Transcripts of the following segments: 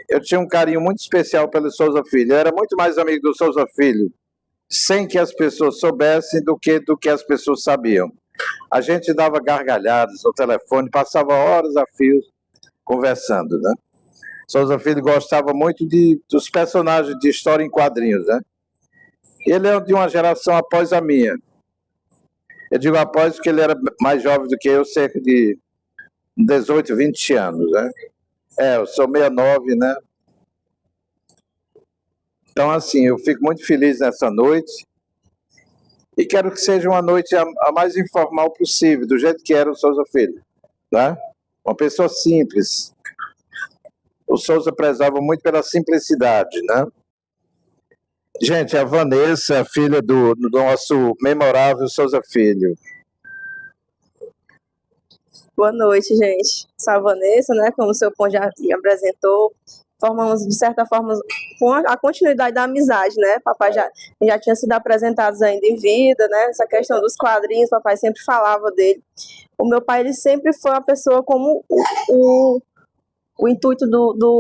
eu tinha um carinho muito especial pelo Souza Filho. Eu era muito mais amigo do Souza Filho, sem que as pessoas soubessem do que as pessoas sabiam. A gente dava gargalhadas no telefone, passava horas a fio conversando, né? Souza Filho gostava muito dos personagens de história em quadrinhos, né? Ele é de uma geração após a minha. Eu digo após porque ele era mais jovem do que eu, cerca de 18, 20 anos, né? Eu sou 69, né? Então, assim, eu fico muito feliz nessa noite e quero que seja uma noite a mais informal possível, do jeito que era o Souza Filho, né? Uma pessoa simples. O Souza prezava muito pela simplicidade, né? Gente, a Vanessa, filha do nosso memorável Souza Filho. Boa noite, gente. Sou a Vanessa, né? Como o seu Pão já me apresentou, formamos, de certa forma, com a continuidade da amizade, né? Papai já tinha sido apresentados ainda em vida, né? Essa questão dos quadrinhos, papai sempre falava dele. O meu pai, ele sempre foi uma pessoa como o intuito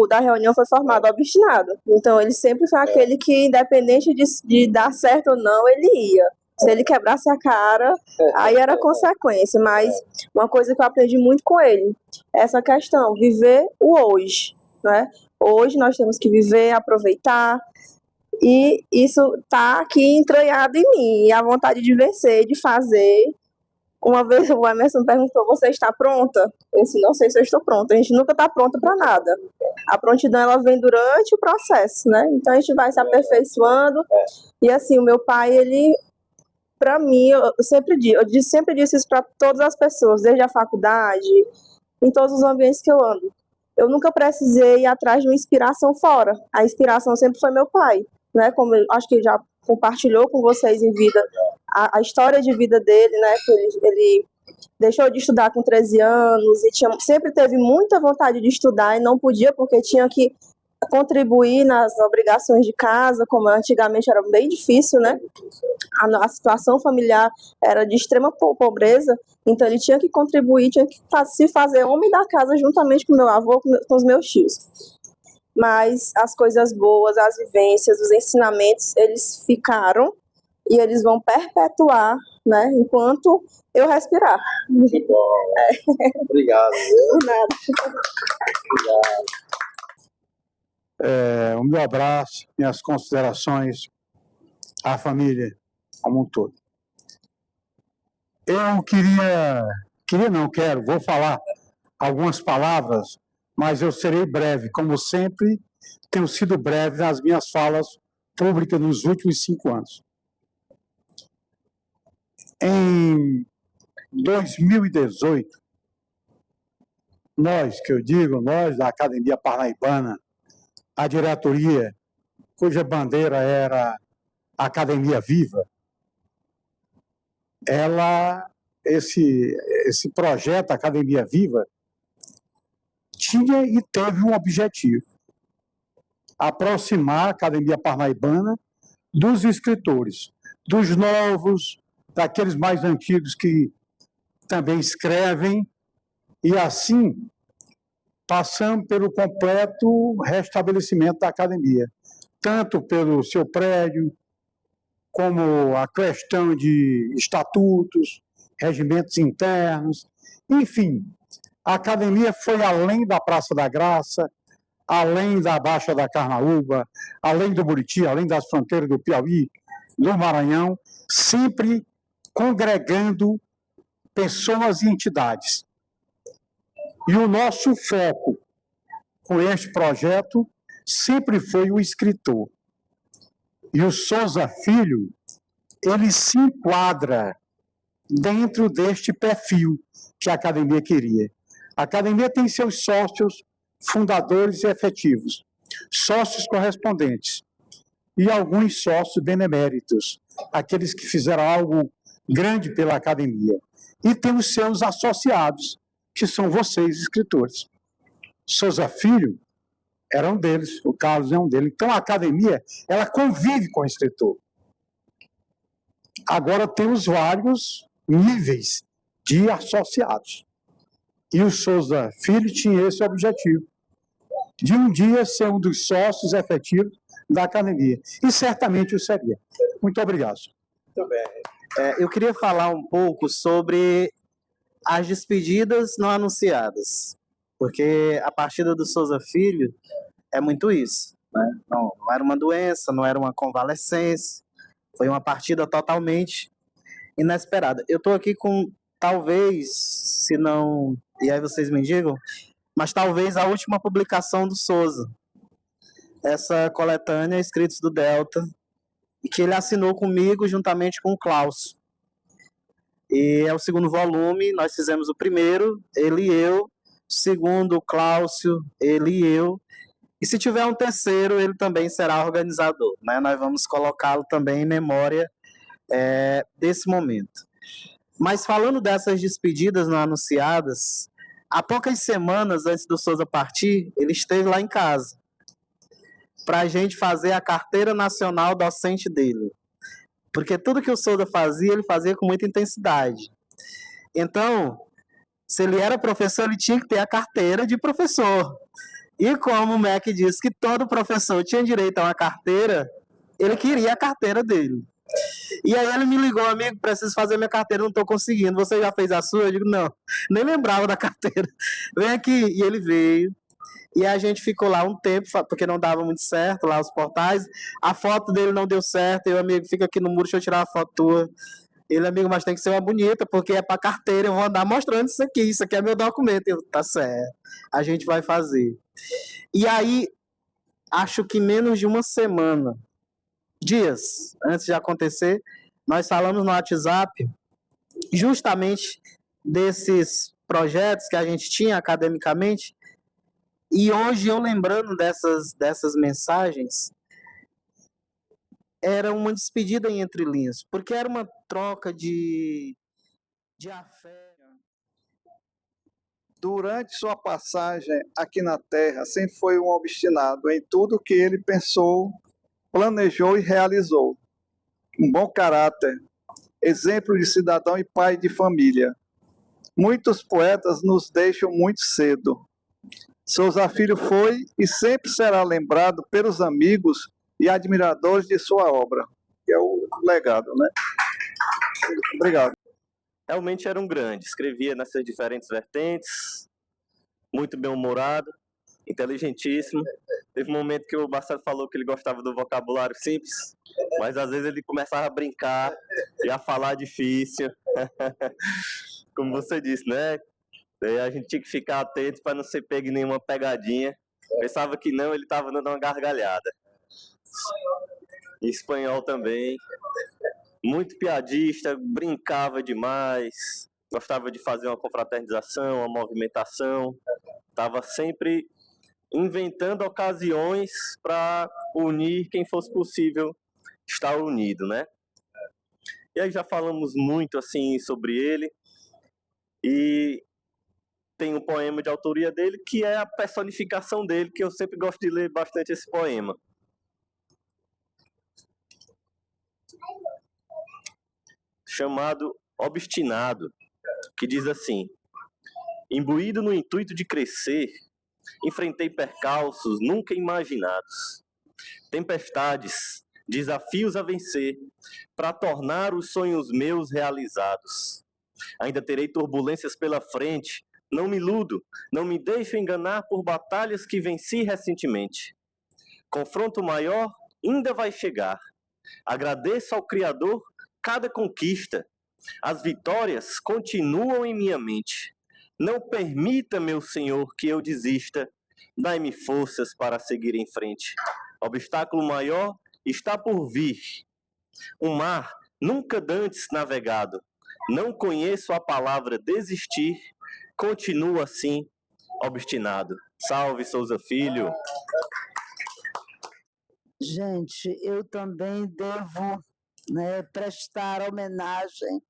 da reunião foi formado, obstinado. Então, ele sempre foi aquele que, independente de dar certo ou não, ele ia. Se ele quebrasse a cara, aí era consequência. Mas uma coisa que eu aprendi muito com ele é essa questão, viver o hoje, né? Hoje nós temos que viver, aproveitar, e isso está aqui entranhado em mim, e a vontade de vencer, de fazer. Uma vez o Emerson perguntou, você está pronta? Eu disse, não sei se eu estou pronta. A gente nunca está pronta para nada. A prontidão, ela vem durante o processo, né? Então, a gente vai se aperfeiçoando. E, assim, o meu pai, ele, para mim, eu sempre disse isso para todas as pessoas, desde a faculdade, em todos os ambientes que eu ando. Eu nunca precisei ir atrás de uma inspiração fora. A inspiração sempre foi meu pai, né? Como eu acho que ele já compartilhou com vocês em vida a história de vida dele, né? Que ele deixou de estudar com 13 anos e sempre teve muita vontade de estudar e não podia porque tinha que contribuir nas obrigações de casa, como antigamente era bem difícil, né? A situação familiar era de extrema pobreza, então ele tinha que contribuir, tinha que se fazer homem da casa juntamente com meu avô, com os meus tios. Mas as coisas boas, as vivências, os ensinamentos, eles ficaram e eles vão perpetuar, né, enquanto eu respirar. Que bom. Obrigado. Por nada. Obrigado. O meu abraço, minhas considerações à família como um todo. Eu vou falar algumas palavras, mas eu serei breve, como sempre tenho sido breve nas minhas falas públicas nos últimos 5 anos. Em 2018, nós da Academia Parnaibana, a diretoria, cuja bandeira era a Academia Viva, esse projeto Academia Viva tinha e teve um objetivo: aproximar a Academia Parnaibana dos escritores, dos novos, daqueles mais antigos que também escrevem, e assim passamos pelo completo restabelecimento da academia, tanto pelo seu prédio, como a questão de estatutos, regimentos internos, enfim, a academia foi além da Praça da Graça, além da Baixa da Carnaúba, além do Buriti, além das fronteiras do Piauí, do Maranhão, sempre congregando pessoas e entidades. E o nosso foco com este projeto sempre foi o escritor. E o Souza Filho, ele se enquadra dentro deste perfil que a academia queria. A academia tem seus sócios fundadores e efetivos, sócios correspondentes e alguns sócios beneméritos, aqueles que fizeram algo grande pela academia. E tem os seus associados, que são vocês, escritores. Souza Filho era um deles, o Carlos é um deles. Então, a academia, ela convive com o escritor. Agora, temos vários níveis de associados. E o Souza Filho tinha esse objetivo. de um dia ser um dos sócios efetivos da academia. E certamente o seria. Muito obrigado. Muito bem. Eu queria falar um pouco sobre as despedidas não anunciadas, porque a partida do Souza Filho é muito isso, né? Não era uma doença, não era uma convalescência, foi uma partida totalmente inesperada. Eu estou aqui com, talvez, se não, e aí vocês me digam, mas talvez a última publicação do Souza, essa coletânea Escritos do Delta, que ele assinou comigo juntamente com o Klaus. E é o segundo volume, nós fizemos o primeiro, ele e eu, o segundo, o Cláudio, ele e eu, e se tiver um terceiro, ele também será organizador, né? Nós vamos colocá-lo também em memória desse momento. Mas falando dessas despedidas não anunciadas, há poucas semanas antes do Souza partir, ele esteve lá em casa para a gente fazer a carteira nacional docente dele. Porque tudo que o Souza fazia, ele fazia com muita intensidade. Então, se ele era professor, ele tinha que ter a carteira de professor. E como o MEC disse que todo professor tinha direito a uma carteira, ele queria a carteira dele. E aí ele me ligou, amigo, preciso fazer minha carteira, não estou conseguindo. Você já fez a sua? Eu digo, não, nem lembrava da carteira. Vem aqui. E ele veio. E a gente ficou lá um tempo, porque não dava muito certo lá os portais. A foto dele não deu certo. E o amigo, fica aqui no muro, deixa eu tirar a foto tua. Ele, amigo, mas tem que ser uma bonita, porque é para carteira, eu vou andar mostrando isso aqui é meu documento. Eu, tá certo, a gente vai fazer. E aí, acho que menos de uma semana, dias antes de acontecer, nós falamos no WhatsApp justamente desses projetos que a gente tinha academicamente, e hoje eu lembrando dessas mensagens, era uma despedida em entre linhas, porque era uma troca de afeto. Durante sua passagem aqui na Terra, sempre foi um obstinado em tudo que ele pensou, planejou e realizou. Um bom caráter, exemplo de cidadão e pai de família. Muitos poetas nos deixam muito cedo. Souza Filho foi e sempre será lembrado pelos amigos e admiradores de sua obra, que é o legado, né? Obrigado. Realmente era um grande, escrevia nessas diferentes vertentes, muito bem-humorado, inteligentíssimo. Teve um momento que o Marcelo falou que ele gostava do vocabulário simples, mas às vezes ele começava a brincar e a falar difícil. Como você disse, né? Daí a gente tinha que ficar atento para não ser pego em nenhuma pegadinha. Pensava que não, ele estava dando uma gargalhada. Em espanhol também. Muito piadista, brincava demais, gostava de fazer uma confraternização, uma movimentação, estava sempre inventando ocasiões para unir quem fosse possível estar unido, né? E aí já falamos muito assim sobre ele, e tem um poema de autoria dele que é a personificação dele, que eu sempre gosto de ler bastante esse poema. Chamado Obstinado, que diz assim: imbuído no intuito de crescer, enfrentei percalços nunca imaginados, tempestades, desafios a vencer, para tornar os sonhos meus realizados. Ainda terei turbulências pela frente, não me iludo, não me deixo enganar por batalhas que venci recentemente. Confronto maior ainda vai chegar. Agradeço ao Criador cada conquista. As vitórias continuam em minha mente. Não permita, meu Senhor, que eu desista. Dai-me forças para seguir em frente. Obstáculo maior está por vir. Um mar nunca dantes navegado. Não conheço a palavra desistir. Continuo assim, obstinado. Salve, Souza Filho. Gente, eu também devo, né, prestar homenagem,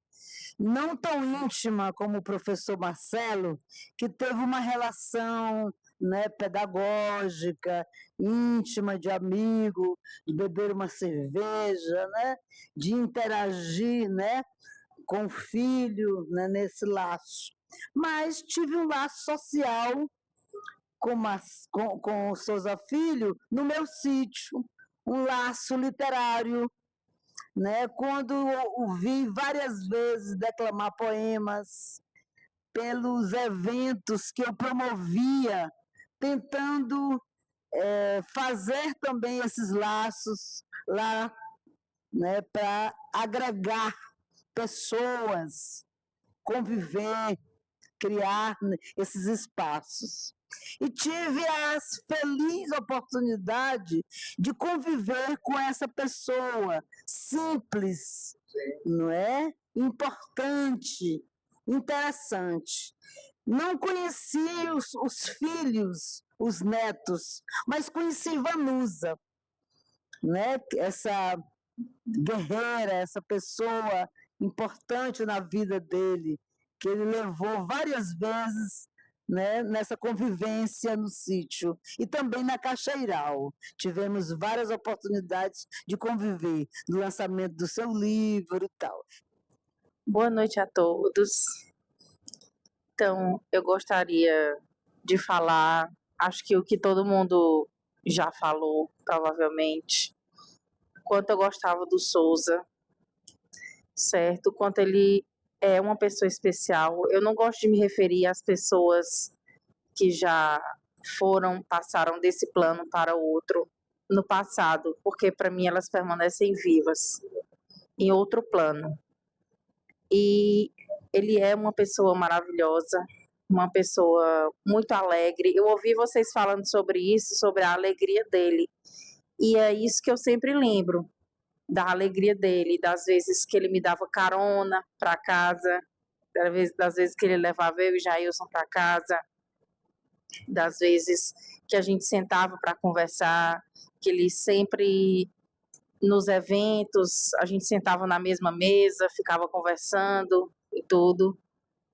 não tão íntima como o professor Marcelo, que teve uma relação, né, pedagógica, íntima, de amigo, de beber uma cerveja, né, de interagir, né, com o filho, né, nesse laço. Mas tive um laço social com o Souza Filho no meu sítio, um laço literário, né? Quando o vi várias vezes declamar poemas, pelos eventos que eu promovia, tentando fazer também esses laços lá, né, para agregar pessoas, conviver, criar esses espaços. E tive a feliz oportunidade de conviver com essa pessoa simples, não é? Importante, interessante. Não conheci os filhos, os netos, mas conheci Vanusa, né? Essa guerreira, essa pessoa importante na vida dele, que ele levou várias vezes, né, nessa convivência no sítio e também na Cachoeiral. Tivemos várias oportunidades de conviver no lançamento do seu livro e tal. Boa noite a todos. Então, eu gostaria de falar, acho que o que todo mundo já falou, provavelmente, quanto eu gostava do Souza, certo? Quanto ele é uma pessoa especial. Eu não gosto de me referir às pessoas que já passaram desse plano para outro no passado, porque para mim elas permanecem vivas em outro plano. E ele é uma pessoa maravilhosa, uma pessoa muito alegre. Eu ouvi vocês falando sobre isso, sobre a alegria dele. E é isso que eu sempre lembro, da alegria dele, das vezes que ele me dava carona para casa, das vezes que ele levava eu e Jailson para casa, das vezes que a gente sentava para conversar, que ele sempre, nos eventos, a gente sentava na mesma mesa, ficava conversando e tudo.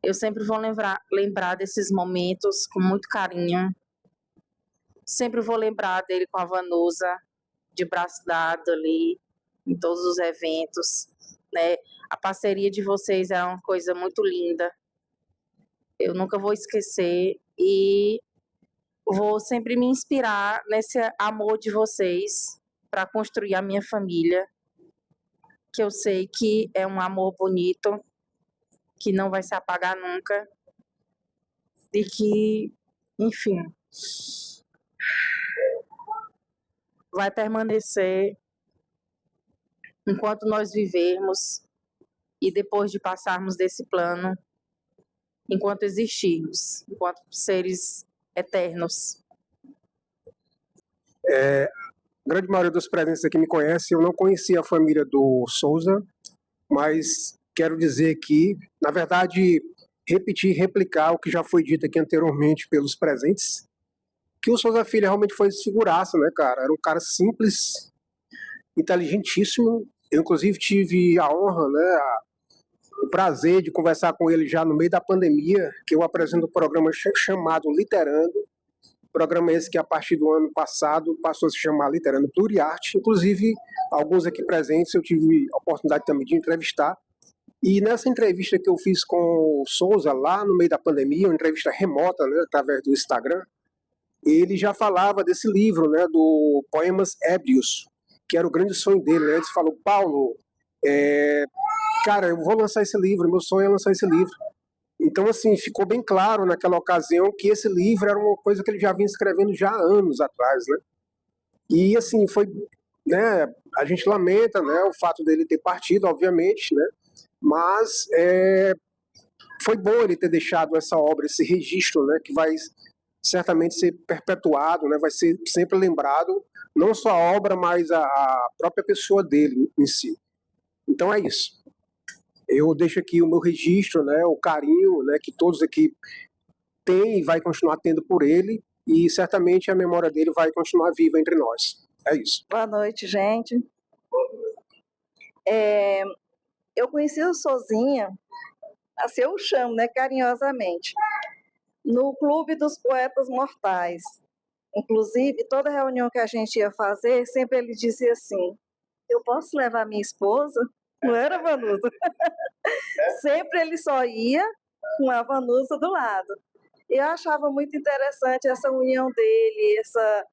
Eu sempre vou lembrar desses momentos com muito carinho. Sempre vou lembrar dele com a Vanusa, de braço dado ali, em todos os eventos, né? A parceria de vocês é uma coisa muito linda. Eu nunca vou esquecer e vou sempre me inspirar nesse amor de vocês para construir a minha família, que eu sei que é um amor bonito, que não vai se apagar nunca e que, enfim, vai permanecer enquanto nós vivermos e depois de passarmos desse plano, enquanto existirmos, enquanto seres eternos. A grande maioria dos presentes aqui me conhece. Eu não conhecia a família do Souza, mas quero dizer que, na verdade, replicar o que já foi dito aqui anteriormente pelos presentes, que o Souza Filho realmente foi desfiguraça, né, cara? Era um cara simples, inteligentíssimo. Eu, inclusive, tive a honra, né, o prazer de conversar com ele já no meio da pandemia, que eu apresento um programa chamado Literando. Programa esse que, a partir do ano passado, passou a se chamar Literando Pluriarte. Inclusive, alguns aqui presentes eu tive a oportunidade também de entrevistar. E nessa entrevista que eu fiz com o Souza, lá no meio da pandemia, uma entrevista remota, né, através do Instagram, ele já falava desse livro, né, do Poemas Ébrios, que era o grande sonho dele, né? Ele falou: Paulo, cara, eu vou lançar esse livro, meu sonho é lançar esse livro. Então, assim, ficou bem claro naquela ocasião que esse livro era uma coisa que ele já vinha escrevendo já há anos atrás, né? E, assim, foi, né, a gente lamenta, né, o fato dele ter partido, obviamente, né? Mas foi bom ele ter deixado essa obra, esse registro, né, que vai certamente ser perpetuado, né, vai ser sempre lembrado, não só a obra, mas a própria pessoa dele em si. Então é isso. Eu deixo aqui o meu registro, né, o carinho, né, que todos aqui têm e vai continuar tendo por ele, e certamente a memória dele vai continuar viva entre nós. É isso. Boa noite, gente. Eu conheci o Souzinha, assim eu o chamo, né, carinhosamente, no Clube dos Poetas Mortais. Inclusive, toda reunião que a gente ia fazer, sempre ele dizia assim: eu posso levar minha esposa? Não era, Vanusa? Sempre ele só ia com a Vanusa do lado. Eu achava muito interessante essa união dele, essa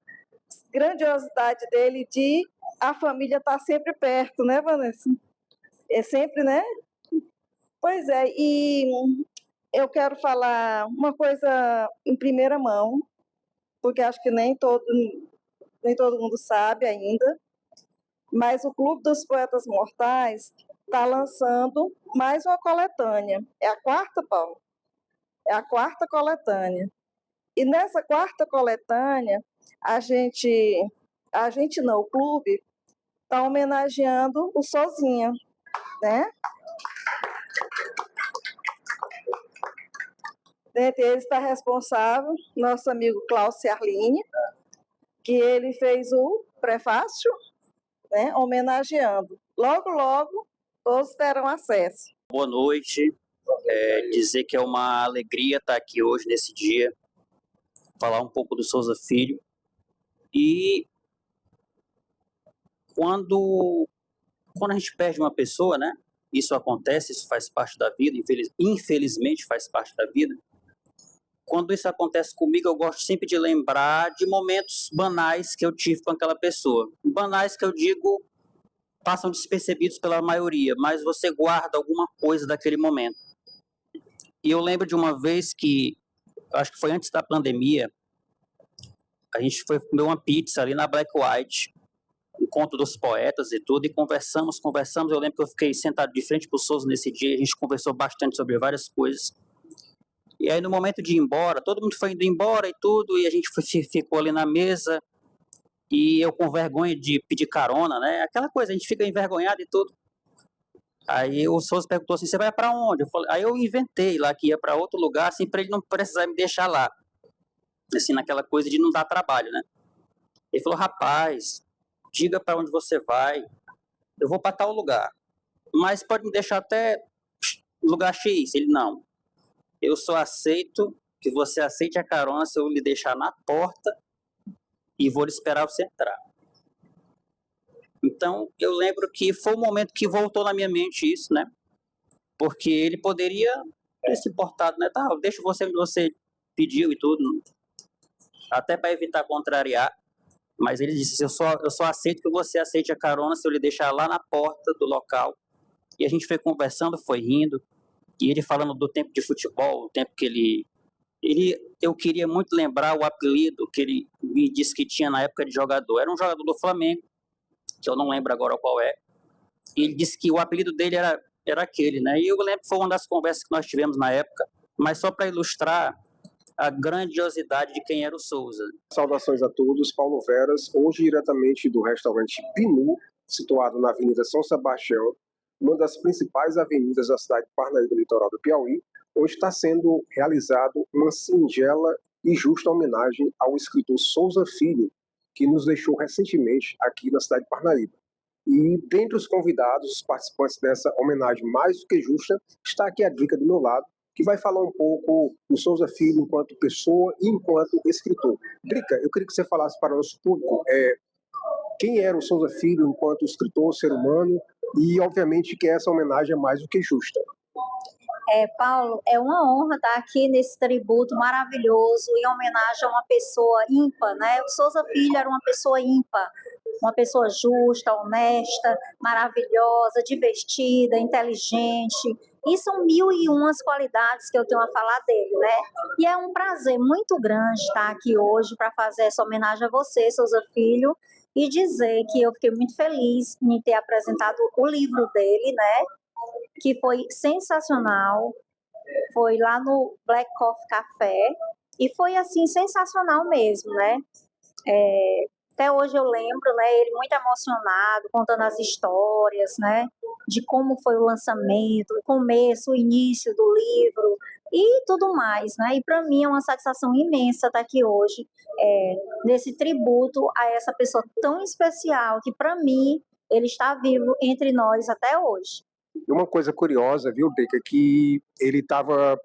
grandiosidade dele de a família estar sempre perto, né, Vanessa? É sempre, né? Pois é, e eu quero falar uma coisa em primeira mão, porque acho que nem todo mundo sabe ainda, mas o Clube dos Poetas Mortais está lançando mais uma coletânea. É a quarta, Paulo? É a quarta coletânea. E nessa quarta coletânea, o clube está homenageando o Sozinha, né? Dentre eles está responsável nosso amigo Cláudio Arline, que ele fez o prefácio, né, homenageando. Logo, logo, todos terão acesso. Boa noite. Dizer que é uma alegria estar aqui hoje, nesse dia, falar um pouco do Souza Filho. E quando a gente perde uma pessoa, né? Isso acontece, isso faz parte da vida, infelizmente faz parte da vida. Quando isso acontece comigo, eu gosto sempre de lembrar de momentos banais que eu tive com aquela pessoa. Banais que eu digo passam despercebidos pela maioria, mas você guarda alguma coisa daquele momento. E eu lembro de uma vez que, acho que foi antes da pandemia, a gente foi comer uma pizza ali na Black White, encontro dos poetas e tudo, e conversamos. Eu lembro que eu fiquei sentado de frente para o Souza nesse dia, a gente conversou bastante sobre várias coisas. E aí, no momento de ir embora, todo mundo foi indo embora e tudo, e a gente ficou ali na mesa, e eu com vergonha de pedir carona, né? Aquela coisa, a gente fica envergonhado e tudo. Aí o Souza perguntou assim, você vai para onde? Aí eu inventei lá que ia para outro lugar, assim, para ele não precisar me deixar lá. Assim, naquela coisa de não dar trabalho, né? Ele falou, rapaz, diga para onde você vai, eu vou para tal lugar, mas pode me deixar até lugar X. Ele, não, eu só aceito que você aceite a carona se eu lhe deixar na porta e vou lhe esperar você entrar. Então, eu lembro que foi um momento que voltou na minha mente isso, né? Porque ele poderia ter se importado, né? Tá, deixa você onde você pediu e tudo, até para evitar contrariar. Mas ele disse, eu só aceito que você aceite a carona se eu lhe deixar lá na porta do local. E a gente foi conversando, foi rindo, e ele falando do tempo de futebol, o tempo que eu queria muito lembrar o apelido que ele me disse que tinha na época de jogador. Era um jogador do Flamengo, que eu não lembro agora qual é. E ele disse que o apelido dele era aquele, né? E eu lembro que foi uma das conversas que nós tivemos na época, mas só para ilustrar a grandiosidade de quem era o Souza. Saudações a todos, Paulo Veras, hoje diretamente do restaurante Pinu, situado na Avenida São Sebastião, uma das principais avenidas da cidade de Parnaíba, litoral do Piauí, onde está sendo realizado uma singela e justa homenagem ao escritor Souza Filho, que nos deixou recentemente aqui na cidade de Parnaíba. E dentre os convidados, os participantes dessa homenagem mais do que justa, está aqui a Drica do meu lado, que vai falar um pouco do Souza Filho enquanto pessoa e enquanto escritor. Drica, eu queria que você falasse para o nosso público quem era o Souza Filho enquanto escritor, ser humano, e obviamente que essa homenagem é mais do que justa. Paulo, é uma honra estar aqui nesse tributo maravilhoso em homenagem a uma pessoa ímpar, né? O Souza Filho era uma pessoa ímpar, uma pessoa justa, honesta, maravilhosa, divertida, inteligente. E são 1001 qualidades que eu tenho a falar dele, né? E é um prazer muito grande estar aqui hoje para fazer essa homenagem a você, Souza Filho, e dizer que eu fiquei muito feliz em ter apresentado o livro dele, né? Que foi sensacional, foi lá no Black Coffee Café, e foi, assim, sensacional mesmo, né? Até hoje eu lembro, né, ele muito emocionado, contando as histórias, né, de como foi o lançamento, o começo, o início do livro e tudo mais, né? E para mim é uma satisfação imensa estar aqui hoje, nesse tributo a essa pessoa tão especial, que para mim ele está vivo entre nós até hoje. E uma coisa curiosa, viu, Drica, que ele estava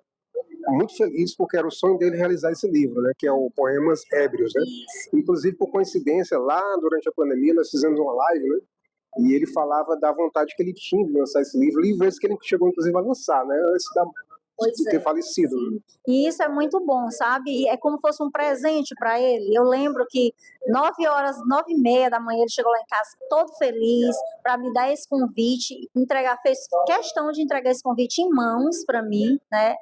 muito feliz porque era o sonho dele realizar esse livro, né, que é o Poemas Ébrios, né? Inclusive, por coincidência, lá durante a pandemia, nós fizemos uma live, né, e ele falava da vontade que ele tinha de lançar esse livro, livros que ele chegou, inclusive, a lançar, né, antes Pois de ter falecido. E isso é muito bom, sabe? E é como se fosse um presente para ele. Eu lembro que 9h, 9h30 da manhã, ele chegou lá em casa todo feliz para me dar esse convite, fez questão de entregar esse convite em mãos para mim, né?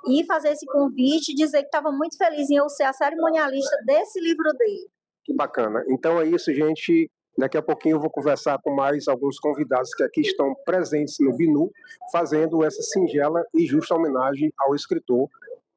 E fazer esse convite e dizer que estava muito feliz em eu ser a cerimonialista desse livro dele. Que bacana. Então é isso, gente. Daqui a pouquinho eu vou conversar com mais alguns convidados que aqui estão presentes no BNU, fazendo essa singela e justa homenagem ao escritor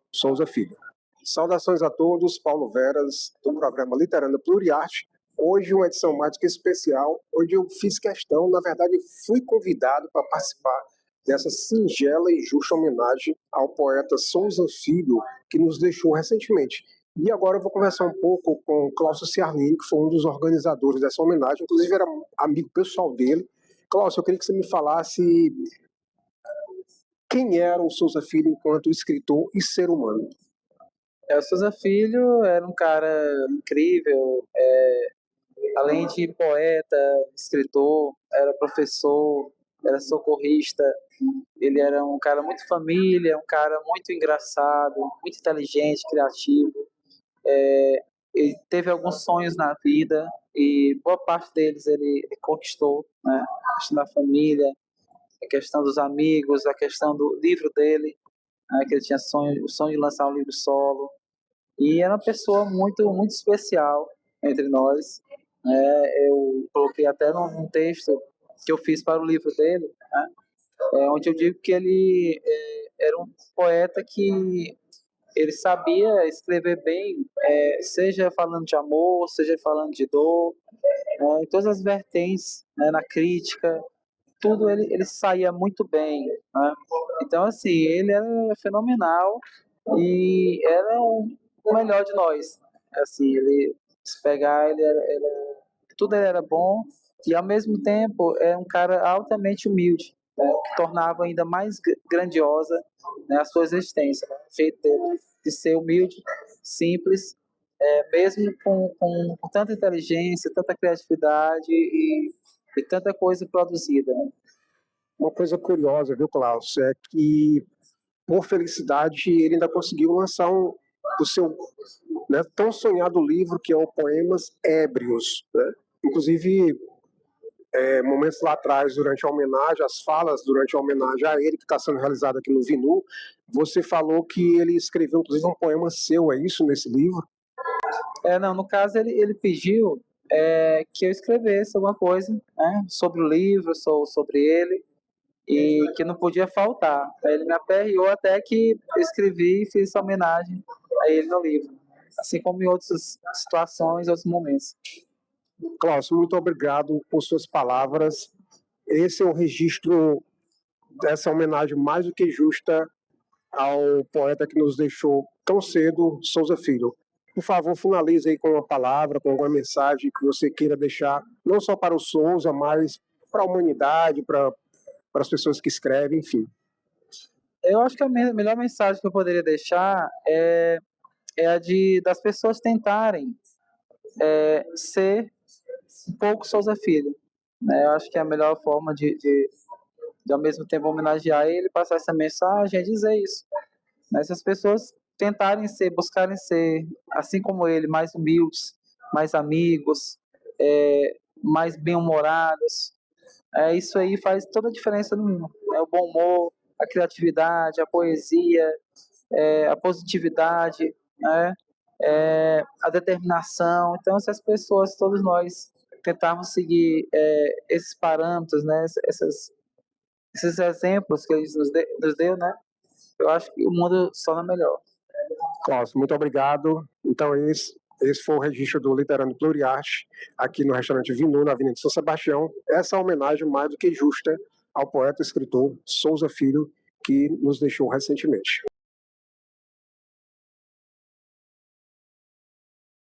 Souza Filho. Saudações a todos, Paulo Veras, do programa Literando Pluriarte. Hoje uma edição mais do que especial, onde eu fiz questão, na verdade fui convidado para participar dessa singela e justa homenagem ao poeta Souza Filho, que nos deixou recentemente. E agora eu vou conversar um pouco com o Cláudio Ciarlini, que foi um dos organizadores dessa homenagem, inclusive era amigo pessoal dele. Cláudio, eu queria que você me falasse quem era o Souza Filho enquanto escritor e ser humano. O Souza Filho era um cara incrível, além de poeta, escritor, era professor, era socorrista. Ele era um cara muito família, um cara muito engraçado, muito inteligente, criativo. Ele teve alguns sonhos na vida e boa parte deles ele conquistou, né? A questão da família, a questão dos amigos, a questão do livro dele, né? Que ele tinha o sonho de lançar um livro solo. E era uma pessoa muito, muito especial entre nós. Eu coloquei até num texto que eu fiz para o livro dele, né? Onde eu digo que ele era um poeta que ele sabia escrever bem, seja falando de amor, seja falando de dor, em todas as vertentes, né, na crítica, tudo ele saía muito bem, né? Então, assim, ele era fenomenal e era o melhor de nós. Assim, ele, se pegar, tudo ele era bom e, ao mesmo tempo, é um cara altamente humilde, né, o que tornava ainda mais grandiosa, né, a sua existência, né, o jeito dele de ser humilde, simples, mesmo com tanta inteligência, tanta criatividade e tanta coisa produzida. Né? Uma coisa curiosa, viu, Klaus, é que, por felicidade, ele ainda conseguiu lançar o seu, né, tão sonhado livro, que é o Poemas Ébrios, né? Inclusive, momentos lá atrás, durante a homenagem, as falas durante a homenagem a ele, que está sendo realizada aqui no VNU, você falou que ele escreveu, inclusive, um poema seu, é isso, nesse livro? Não, no caso, ele pediu que eu escrevesse alguma coisa, né, sobre o livro, sobre ele, e que não podia faltar. Ele me aperreou até que eu escrevi e fiz essa homenagem a ele no livro, assim como em outras situações, outros momentos. Cláudio, muito obrigado por suas palavras. Esse é o registro dessa homenagem mais do que justa ao poeta que nos deixou tão cedo, Souza Filho. Por favor, finalize aí com uma palavra, com alguma mensagem que você queira deixar, não só para o Souza, mas para a humanidade, para as pessoas que escrevem, enfim. Eu acho que a melhor mensagem que eu poderia deixar é a das pessoas tentarem ser um pouco Souza Filho, né? Eu acho que é a melhor forma de ao mesmo tempo homenagear ele, passar essa mensagem, é dizer isso. Mas se as pessoas tentarem buscarem ser, assim como ele, mais humildes, mais amigos, mais bem-humorados, isso aí faz toda a diferença no mundo. O bom humor, a criatividade, a poesia, a positividade, né? A determinação. Então, se as pessoas, todos nós, tentarmos seguir esses parâmetros, né, esses exemplos que ele nos deu, né, eu acho que o mundo se torna melhor. Cláudio, muito obrigado. Então, esse foi o registro do Literando Pluriarte, aqui no restaurante VNU, na Avenida de São Sebastião. Essa homenagem mais do que justa ao poeta e escritor Souza Filho, que nos deixou recentemente.